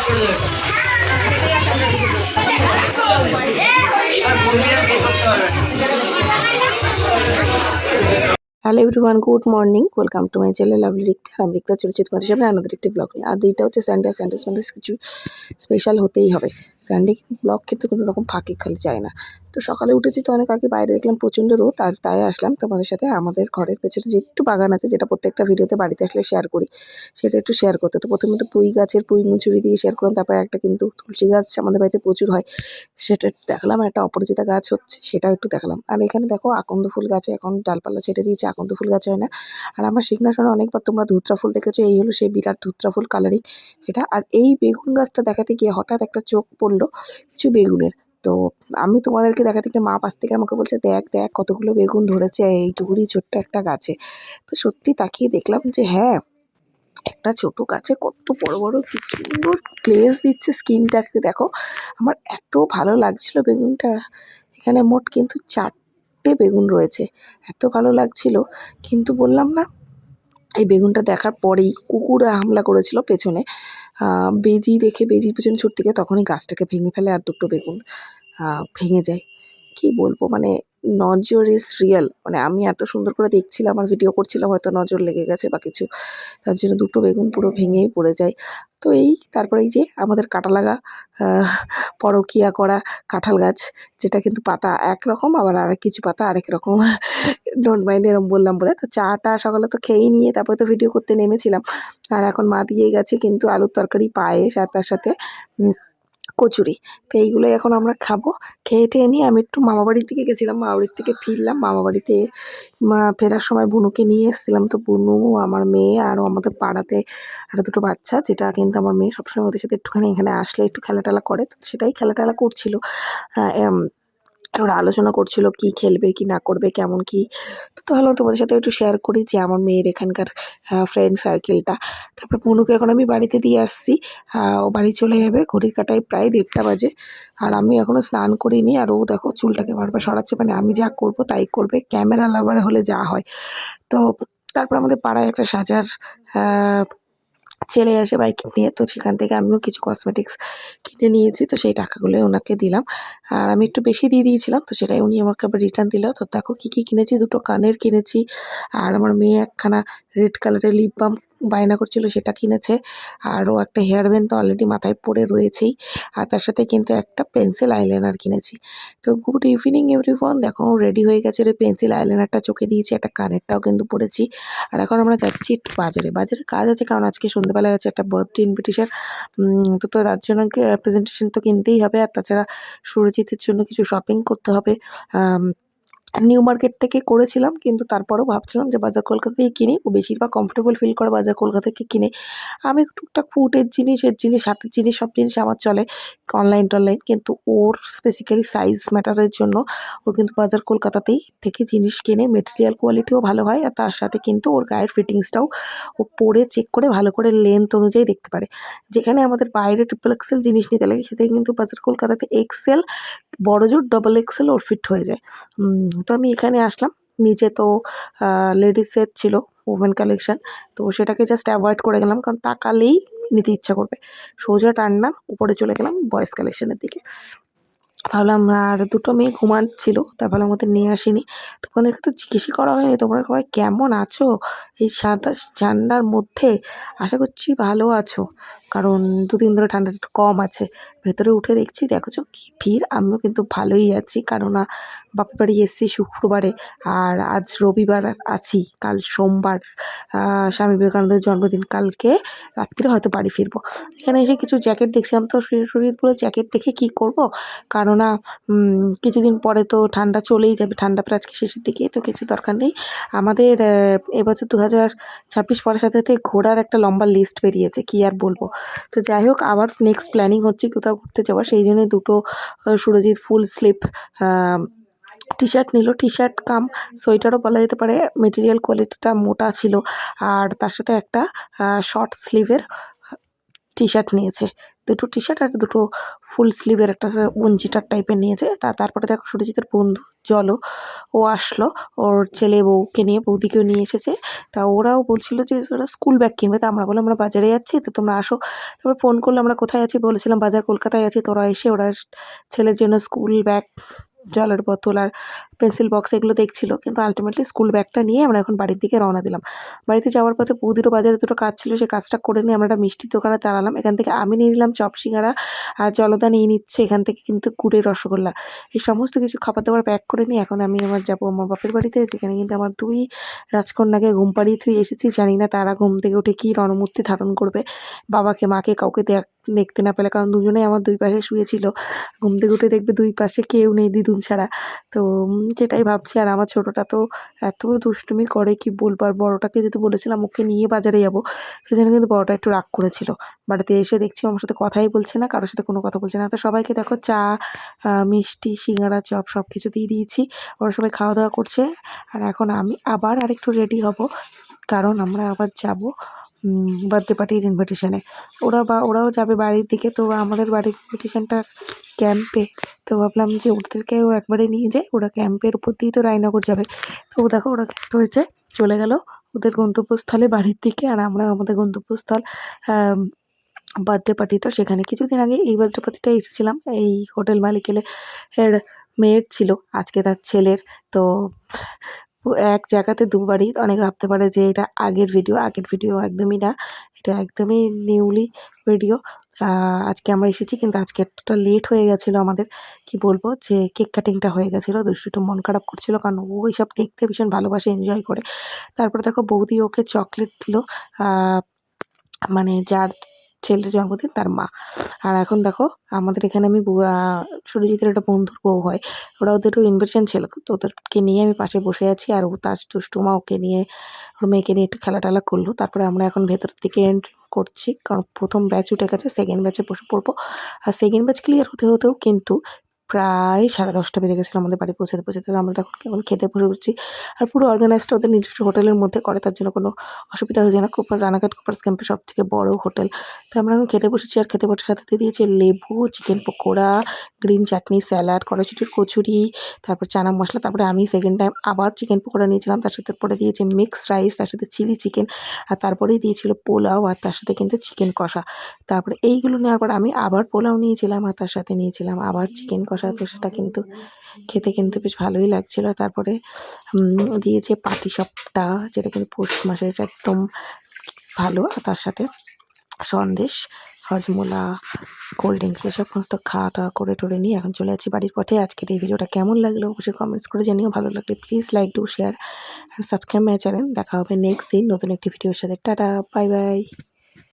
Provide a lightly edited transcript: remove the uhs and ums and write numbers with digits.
Hello everyone, good morning. Welcome to my channel lovely Rikta. আমি রিক্তা চলেছি তোমাদের সামনে আনাদের একটি ব্লগ নিয়ে। আর এইটা হচ্ছে সানডে। সানডে কিছু স্পেশাল হতেই হবে। সানডে কিন্তু ব্লগ কিন্তু কোনো রকম ফাঁকি খালি যায় না। তো সকালে উঠেছি তো অনেক আগে, বাইরে দেখলাম প্রচণ্ড রোদ, আর তাই আসলাম তোমাদের সাথে আমাদের ঘরের পেছনে যে একটু বাগান আছে, যেটা প্রত্যেকটা ভিডিওতে বাড়িতে আসলে শেয়ার করি, সেটা একটু শেয়ার করতে। তো প্রথমে তো পুঁই গাছের পুঁই মুচুরি দিয়ে শেয়ার করলাম, তারপরে একটা কিন্তু তুলসী গাছ আমাদের বাড়িতে প্রচুর হয়, সেটা দেখালাম। একটা অপরাজিতা গাছ হচ্ছে, সেটাও একটু দেখালাম। আর এখানে দেখো আকন্দ ফুল গাছে এখন ডালপালা ছেটে দিয়েছে, আকন্দ ফুল গাছে হয় না। আর আমার সিংহাসনে অনেকবার তোমরা ধুত্রা ফুল দেখেছো, এই হলো সেই বিরাট ধুত্রা ফুল কালারিং সেটা। আর এই বেগুন গাছটা দেখাতে গিয়ে হঠাৎ একটা চোখ পড়লো কিছু বেগুনের। তো আমি তোমাদেরকে দেখাতে গিয়ে মা পাশ থেকে আমাকে বলছে, দেখ দেখ কতগুলো বেগুন ধরেছে এইটুকুনি ছোট্ট একটা গাছে। তো সত্যি তাকিয়ে দেখলাম যে হ্যাঁ, একটা ছোট গাছে কত বড় বড় কি সুন্দর গ্লেজ দিচ্ছে স্কিনটাকে। দেখো আমার এত ভালো লাগছিল বেগুনটা। এখানে মোট কিন্তু 4টে বেগুন রয়েছে, এত ভালো লাগছিল। কিন্তু বললাম না, এই বেগুনটা দেখার পরেই কুকুর হামলা করেছিল পেছনে। বেজি দেখে বেজির পেছনে ছুটতে গিয়ে তখনই গাছটাকে ভেঙে ফেলে, আর দুটো বেগুন ভেঙে যায়। কি বলবো, মানে নজর ইজ রিয়েল। মানে আমি এত সুন্দর করে দেখছিলাম আর ভিডিও করছিলাম, হয়তো নজর লেগে গেছে বা কিছু, তার জন্য দুটো বেগুন পুরো ভেঙেই পড়ে যায়। তো এই তারপরে এই যে আমাদের কাটা লাগা পরকিয়া করা কাঁঠাল গাছ, যেটা কিন্তু পাতা একরকম আবার আরেক কিছু পাতা আরেক রকম। ডোন্ট মাইন্ড এরকম বললাম বলে। তো চাটা সকালে তো খেয়েই নিয়ে তারপরে তো ভিডিও করতে নেমেছিলাম। আর এখন মা দিয়ে গেছে কিন্তু আলুর তরকারি, পায়েস, আর তার সাথে কচুরি। তো এইগুলোই এখন আমরা খাবো। খেয়ে টেয়ে নিয়ে আমি একটু মামাবাড়ির দিকে গেছিলাম, মামাবাড়ির থেকে ফিরলাম। মামাবাড়িতে ফেরার সময় বুনুকে নিয়ে এসেছিলাম। তো বুনু, আমার মেয়ে, আরও আমাদের পাড়াতে আরও দুটো বাচ্চা, যেটা কিন্তু আমার মেয়ে সবসময় ওদের সাথে একটুখানি এখানে আসলে একটু খেলা টেলা করে, তো সেটাই খেলা টেলা করছিল। ওরা আলোচনা করছিল কি খেলবে কি না করবে, কেমন কি। তো ভাবলাম তোমাদের সাথে একটু শেয়ার করি যে আমার মেয়ের এখানকার ফ্রেন্ড সার্কেলটা। তারপর পুনুকে এখন আমি বাড়িতে দিয়ে আসছি। ও বাড়ি চলে যাবে, ঘড়ির কাঁটায় প্রায় 1:30 বাজে। আর আমি এখনও স্নান করিনি, আর ও দেখো চুলটাকে বারবার সরাচ্ছে। মানে আমি যা করব তাই করবে, ক্যামেরা লাভার হলে যা হয়। তো তারপর আমাদের পাড়ায় একটা সাজার ছেলে আসে বাইক নিয়ে, তো সেখান থেকে আমিও কিছু কসমেটিক্স কিনে নিয়েছি। তো সেই টাকাগুলোই ওনাকে দিলাম, আর আমি একটু বেশি দিয়ে দিয়েছিলাম, তো সেটাই উনি আমাকে আবার রিটার্ন দিল। তো দেখো কী কী কিনেছি, দুটো কানের কিনেছি, আর আমার মেয়ে একখানা রেড কালারের লিপ বাম বায়না করছিল, সেটা কিনেছে। আরও একটা হেয়ার ব্যান্ড তো অলরেডি মাথায় পড়ে রয়েছেই, আর তার সাথে কিন্তু একটা পেন্সিল আইলাইনার কিনেছি। তো গুড ইভিনিং এভরিওয়ান, দেখো রেডি হয়ে গেছে। রে পেন্সিল আইলাইনারটা চোখে দিয়েছি, একটা কানেরটাও কিন্তু পরেছি। আর এখন আমরা যাচ্ছি একটু বাজারে। বাজারে কাজ আছে, কারণ আজকে সন্ধ্যেবেলায় আছে একটা বার্থডে ইনভিটেশন। তো তার জন্য প্রেজেন্টেশন তো কিনতেই হবে, আর তাছাড়া সুরজিতের জন্য কিছু শপিং করতে হবে। নিউ মার্কেট থেকে করেছিলাম, কিন্তু তারপরেও ভাবছিলাম যে বাজার কলকাতা থেকে কিনি। ও বেশিরভাগ কমফোর্টেবল ফিল করে বাজার কলকাতা থেকে কিনে। আমি টুকটাক ফুডের জিনিস, এর জিনিস, হাতের জিনিস, সব জিনিস আমার চলে অনলাইন টনলাইন, কিন্তু ওর স্পেসিক্যালি সাইজ ম্যাটারের জন্য ওর কিন্তু বাজার কলকাতাতেই থেকে জিনিস কেনে। মেটেরিয়াল কোয়ালিটিও ভালো হয়, আর তার সাথে কিন্তু ওর গায়ের ফিটিংসটাও ও পরে চেক করে ভালো করে লেন্থ অনুযায়ী দেখতে পারে। যেখানে আমাদের বাইরে ট্রিপল এক্সেল জিনিস নিতে লাগে, সেটাই কিন্তু বাজার কলকাতাতে এক্সেল, বড় জোর ডবল এক্সেল ওর ফিট হয়ে যায়। তো আমি এখানে আসলাম। নিচে তো লেডিসের ছিল ওমেন কালেকশন, তো সেটাকে জাস্ট অ্যাভয়েড করে গেলাম, কারণ তাকালেই নিতে ইচ্ছা করবে। সোজা টানলাম উপরে, চলে গেলাম বয়েজ কালেকশনের দিকে। ভাবলাম, আর দুটো মেয়ে ঘুমাচ্ছিল, তাই ভাবলাম ওদের নিয়ে আসিনি। তোমাদেরকে তো জিজ্ঞেসই করা হয়নি তোমরা সবাই কেমন আছো এই ঠান্ডার মধ্যে। আশা করছি ভালো আছো, কারণ 2 দিন ধরে ঠান্ডাটা একটু কম আছে। ভেতরে উঠে দেখছি, দেখছো কি ভিড়। আমিও কিন্তু ভালোই আছি, কারণ বাপের বাড়ি এসেছি শুক্রবারে, আর আজ রবিবার আছি, কাল সোমবার স্বামী বিবেকানন্দের জন্মদিন। কালকে রাত্রে হয়তো বাড়ি ফিরবো। এখানে এসে কিছু জ্যাকেট দেখছিলাম, তো শরীরপুরে জ্যাকেট দেখে কি করব, কেননা কিছুদিন পরে তো ঠান্ডা চলেই যাবে, ঠান্ডা প্রায় আজকে শেষের দিকে, তো কিছু দরকার নেই। আমাদের এবছর 2026 পরের সাথে সাথে ঘোরার একটা লম্বা লিস্ট বেরিয়েছে, কি আর বলবো। তো যাই হোক, আবার নেক্সট প্ল্যানিং হচ্ছে কোথাও ঘুরতে যাওয়ার, সেই জন্য দুটো Surajit full sleeve T shirt নিল। টি শার্ট কাম সোয়েটারও বলা যেতে পারে, মেটেরিয়াল কোয়ালিটিটা মোটা ছিল। আর তার সাথে একটা শর্ট স্লিভের টি শার্ট নিয়েছে, দুটো টি শার্ট আর দুটো ফুল স্লিভের একটা গঞ্জিটার টাইপের নিয়েছে। তারপরে দেখো সুরজিতের বন্ধু জলও, ও আসলো ওর ছেলে বউকে নিয়ে, বৌদিকেও নিয়ে এসেছে। তা ওরাও বলছিল যে ওরা স্কুল ব্যাগ কিনবে, তা আমরা বললাম আমরা বাজারে যাচ্ছি, তো তোমরা আসো। তারপর ফোন করলে আমরা কোথায় আছি বলেছিলাম বাজার কলকাতায় আছি, তোরা এসে ওরা ছেলের জন্য স্কুল ব্যাগ, জলের বোতল আর পেন্সিল বক্স এগুলো দেখছিল, কিন্তু আলটিমেটলি স্কুল ব্যাগটা নিয়ে আমরা এখন বাড়ির দিকে রওনা দিলাম। বাড়িতে যাওয়ার পথে বৌদিরও বাজারে দুটো কাজ ছিল, সেই কাজটা করে নিয়ে আমরা একটা মিষ্টির দোকানে দাঁড়ালাম। এখান থেকে আমি নিয়ে নিলাম চপ সিঙ্গারা, আর জলদা নিয়ে নিচ্ছে এখান থেকে কিন্তু গুড়ের রসগোল্লা। এই সমস্ত কিছু খাবার দাবার প্যাক করে নিয়ে এখন আমি যাবো আমার বাপের বাড়িতে, যেখানে কিন্তু আমার 2 রাজকন্যাকে ঘুম পাড়িয়ে থুয়ে এসেছি। জানি না তারা ঘুম থেকে উঠে কী রণমূর্তি ধারণ করবে, বাবাকে মাকে কাউকে দেখতে না পেলে, কারণ দুজনেই আমার 2 পাশে শুয়েছিল। ঘুম থেকে উঠে দেখবে 2 পাশে কেউ নেই দিদুন ছাড়া। তো সেটাই ভাবছি। আর আমার ছোটোটা তো এত দুষ্টুমি করে কি বলবো। আর বড়োটাকে যেহেতু বলেছিলাম ওকে নিয়ে বাজারে যাবো, সেজন্য কিন্তু বড়োটা একটু রাগ করেছিল। বাড়িতে এসে দেখছি আমার সাথে কথাই বলছে না, কারোর সাথে কোনো কথা বলছে না। তো সবাইকে দেখো চা, মিষ্টি, সিঙ্গারা, চপ সব কিছু দিয়ে দিয়েছি। ওরা সবাই খাওয়া দাওয়া করছে। আর এখন আমি আবার আরেকটু রেডি হব, কারণ আমরা আবার যাব বার্থডে পার্টির ইনভিটেশনে। ওরাও যাবে বাড়ির দিকে। তো আমাদের বাড়ির ইনভিটেশনটা ক্যাম্পে, তো ভাবলাম যে ওদেরকেও একবারে নিয়ে যাই, ওরা ক্যাম্পের উপর দিয়েই তো রায়নগর যাবে। তো দেখো ওরা ক্ষিপ্ত হয়েছে, চলে গেল ওদের গন্তব্যস্থলে বাড়ির দিকে, আর আমরা আমাদের গন্তব্যস্থল বার্থডে পার্টি। তো সেখানে কিছুদিন আগে এই বার্থডে পার্টিটা এসেছিলাম, এই হোটেল মালিকের এর মেয়ের ছিল, আজকে তার ছেলের। তো এক জায়গাতে দুবারই, অনেকে ভাবতে পারে যে এটা আগের ভিডিও একদমই না, এটা একদমই নিউলি ভিডিও। আজকে আমরা এসেছি, কিন্তু আজকে এতটা লেট হয়ে গেছিলো আমাদের, কি বলবো, যে কেক কাটিংটা হয়ে গেছিলো। দুষ্টুটা মন খারাপ করছিল, কারণ ও এইসব দেখতে ভীষণ ভালোবাসে, এনজয় করে। তারপরে দেখো বৌদি ওকে চকলেট দিল, মানে যার ছেলের জন্মদিন তার মা। আর এখন দেখো আমাদের এখানে আমি সুরজিতের একটা বন্ধুর বউ হয়, ওদেরও ইনভিটেশন ছিল, তো ওদেরকে নিয়ে আমি পাশে বসে আছি। আর ও তার দুষ্টু মা ওকে নিয়ে, ওর মেয়েকে নিয়ে একটু খেলা টেলা করলো। তারপরে আমরা এখন ভেতরের দিকে এন্ট্রি করছি, কারণ প্রথম ব্যাচ উঠে গেছে, সেকেন্ড ব্যাচে বসে পড়বো। আর সেকেন্ড ব্যাচ ক্লিয়ার হতেও কিন্তু প্রায় 10:30 বেজে গেছিলো আমাদের বাড়ি পৌঁছাতে। তো আমরা তখন কেমন খেতে বসে পড়ছি। আর পুরো অর্গানাইজটা ওদের নিজস্ব হোটেলের মধ্যে করে, তার জন্য কোনো অসুবিধা হয়েছে না। রানাঘাট কুপার্স ক্যাম্পের সবথেকে বড় হোটেল। তো আমরা এখন খেতে বসেছি, আর খেতে বসার সাথে দিয়ে দিয়েছে লেবু, চিকেন পকোড়া, গ্রিন চাটনি, স্যালাড, কড়াইশুঁটির কচুরি, তারপর চানা মশলা। তারপরে আমি সেকেন্ড টাইম আবার চিকেন পকোড়া নিয়েছিলাম, তার সাথে পরে দিয়েছে মিক্সড রাইস, তার সাথে চিলি চিকেন, আর তারপরেই দিয়েছিল পোলাও, আর তার সাথে কিন্তু চিকেন কষা। তারপরে এইগুলো নেওয়ার পর আমি আবার পোলাও নিয়েছিলাম, আর তার সাথে নিয়েছিলাম আবার চিকেন কষা। তো সেটা কিন্তু খেতে কিন্তু বেশ ভালোই লাগছিলো। তারপরে দিয়েছে পাটিসাপটা, যেটা কিন্তু পৌষ মাসের একদম ভালো, আর তার সাথে সন্দেশ, হজমোলা, কোল্ড ড্রিঙ্কস, এসব সমস্ত খাওয়া দাওয়া করে টোরে নিয়ে এখন চলে যাচ্ছি বাড়ির পথে। আজকের এই ভিডিওটা কেমন লাগলো অবশ্যই কমেন্টস করে জানিও। ভালো লাগলে please like, do share and subscribe my channel. দেখা হবে নেক্সট দিন নতুন একটি ভিডিওর সাথে। Tata, bye bye.